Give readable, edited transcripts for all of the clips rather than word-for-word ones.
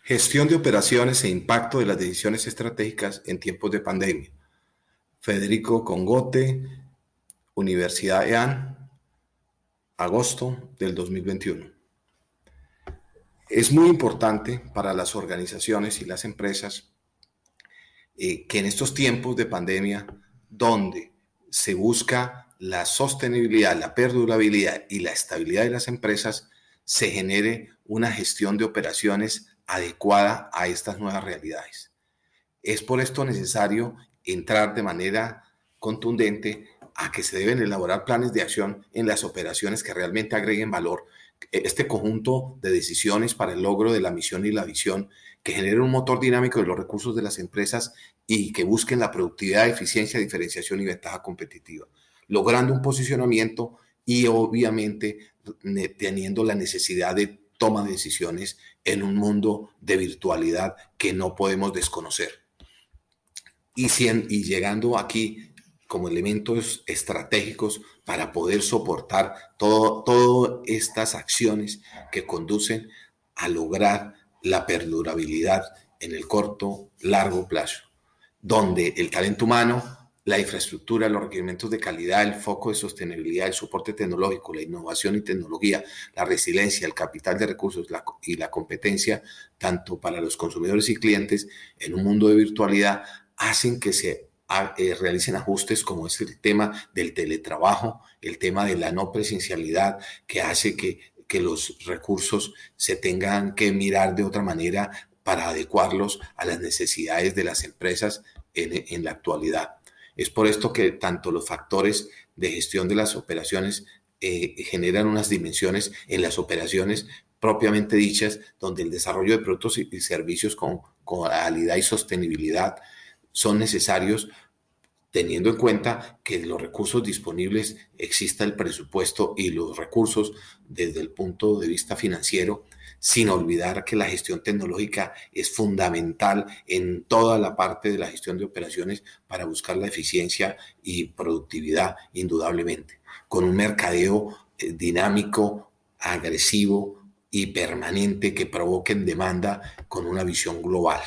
Gestión de operaciones e impacto de las decisiones estratégicas en tiempos de pandemia. Federico Congote, Universidad EAN, agosto del 2021. Es muy importante para las organizaciones y las empresas que en estos tiempos de pandemia, donde se busca la sostenibilidad, la perdurabilidad y la estabilidad de las empresas, se genere una gestión de operaciones adecuada a estas nuevas realidades. Es por esto necesario entrar de manera contundente a que se deben elaborar planes de acción en las operaciones que realmente agreguen valor. Este conjunto de decisiones para el logro de la misión y la visión que generen un motor dinámico de los recursos de las empresas y que busquen la productividad, eficiencia, diferenciación y ventaja competitiva, logrando un posicionamiento y obviamente teniendo la necesidad de toma de decisiones en un mundo de virtualidad que no podemos desconocer. Y llegando aquí como elementos estratégicos para poder soportar todas estas acciones que conducen a lograr la perdurabilidad en el corto, largo plazo, donde el talento humano, la infraestructura, los requerimientos de calidad, el foco de sostenibilidad, el soporte tecnológico, la innovación y tecnología, la resiliencia, el capital de recursos y la competencia, tanto para los consumidores y clientes en un mundo de virtualidad, hacen que se realicen ajustes como es el tema del teletrabajo, el tema de la no presencialidad, que hace que los recursos se tengan que mirar de otra manera para adecuarlos a las necesidades de las empresas en la actualidad. Es por esto que tanto los factores de gestión de las operaciones generan unas dimensiones en las operaciones propiamente dichas, donde el desarrollo de productos y servicios con calidad y sostenibilidad son necesarios, teniendo en cuenta que los recursos disponibles exista el presupuesto y los recursos desde el punto de vista financiero, sin olvidar que la gestión tecnológica es fundamental en toda la parte de la gestión de operaciones para buscar la eficiencia y productividad, indudablemente, con un mercadeo dinámico, agresivo y permanente que provoquen demanda con una visión global.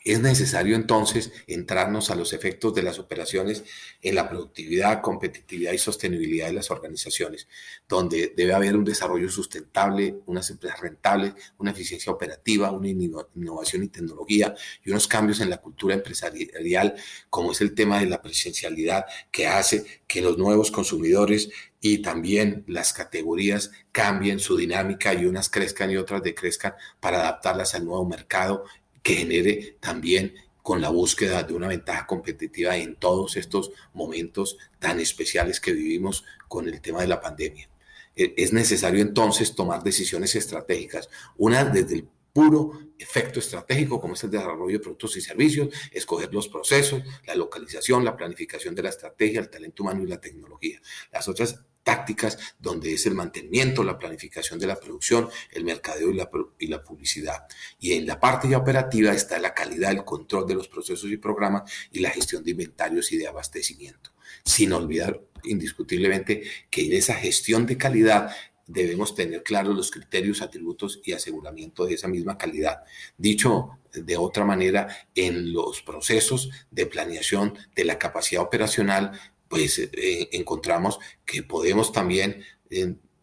Es necesario entonces entrarnos a los efectos de las operaciones en la productividad, competitividad y sostenibilidad de las organizaciones, donde debe haber un desarrollo sustentable, unas empresas rentables, una eficiencia operativa, una innovación y tecnología y unos cambios en la cultura empresarial, como es el tema de la presencialidad, que hace que los nuevos consumidores y también las categorías cambien su dinámica y unas crezcan y otras decrezcan para adaptarlas al nuevo mercado que genere también con la búsqueda de una ventaja competitiva en todos estos momentos tan especiales que vivimos con el tema de la pandemia. Es necesario entonces tomar decisiones estratégicas, una desde el puro efecto estratégico, como es el desarrollo de productos y servicios, escoger los procesos, la localización, la planificación de la estrategia, el talento humano y la tecnología. Las otras tácticas donde es el mantenimiento, la planificación de la producción, el mercadeo y la publicidad. Y en la parte ya operativa está la calidad, el control de los procesos y programas y la gestión de inventarios y de abastecimiento. Sin olvidar indiscutiblemente que en esa gestión de calidad debemos tener claros los criterios, atributos y aseguramiento de esa misma calidad. Dicho de otra manera, en los procesos de planeación de la capacidad operacional, pues encontramos que podemos también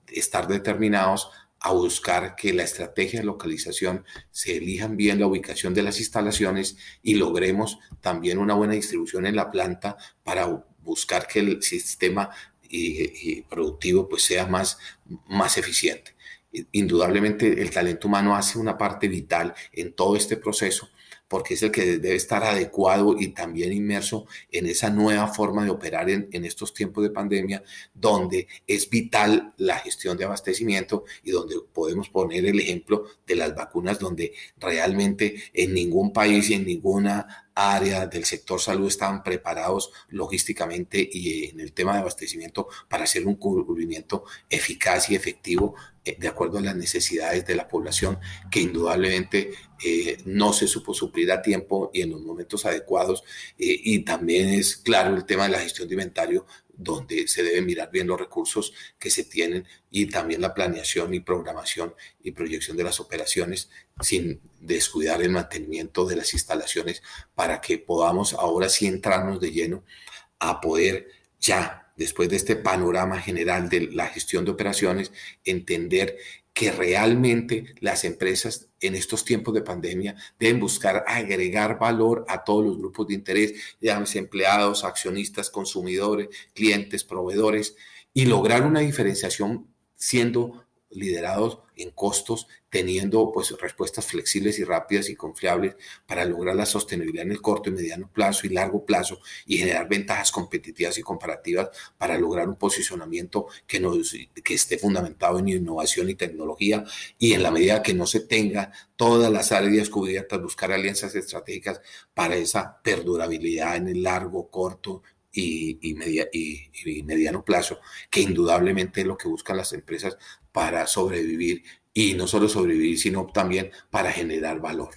estar determinados a buscar que la estrategia de localización se elijan bien la ubicación de las instalaciones y logremos también una buena distribución en la planta para buscar que el sistema y productivo pues sea más eficiente. Indudablemente el talento humano hace una parte vital en todo este proceso porque es el que debe estar adecuado y también inmerso en esa nueva forma de operar en estos tiempos de pandemia, donde es vital la gestión de abastecimiento y donde podemos poner el ejemplo de las vacunas, donde realmente en ningún país y en ninguna área del sector salud estaban preparados logísticamente y en el tema de abastecimiento para hacer un cubrimiento eficaz y efectivo de acuerdo a las necesidades de la población, que indudablemente no se supo suplir a tiempo y en los momentos adecuados. Y también es claro el tema de la gestión de inventario, donde se deben mirar bien los recursos que se tienen y también la planeación y programación y proyección de las operaciones sin descuidar el mantenimiento de las instalaciones para que podamos ahora sí entrarnos de lleno a poder ya, después de este panorama general de la gestión de operaciones, entender que realmente las empresas en estos tiempos de pandemia deben buscar agregar valor a todos los grupos de interés, llámese empleados, accionistas, consumidores, clientes, proveedores, y lograr una diferenciación siendo liderados en costos, teniendo pues respuestas flexibles y rápidas y confiables para lograr la sostenibilidad en el corto y mediano plazo y largo plazo y generar ventajas competitivas y comparativas para lograr un posicionamiento que esté fundamentado en innovación y tecnología, y en la medida que no se tenga todas las áreas cubiertas, buscar alianzas estratégicas para esa perdurabilidad en el largo, corto y mediano plazo, que indudablemente es lo que buscan las empresas para sobrevivir, y no solo sobrevivir, sino también para generar valor.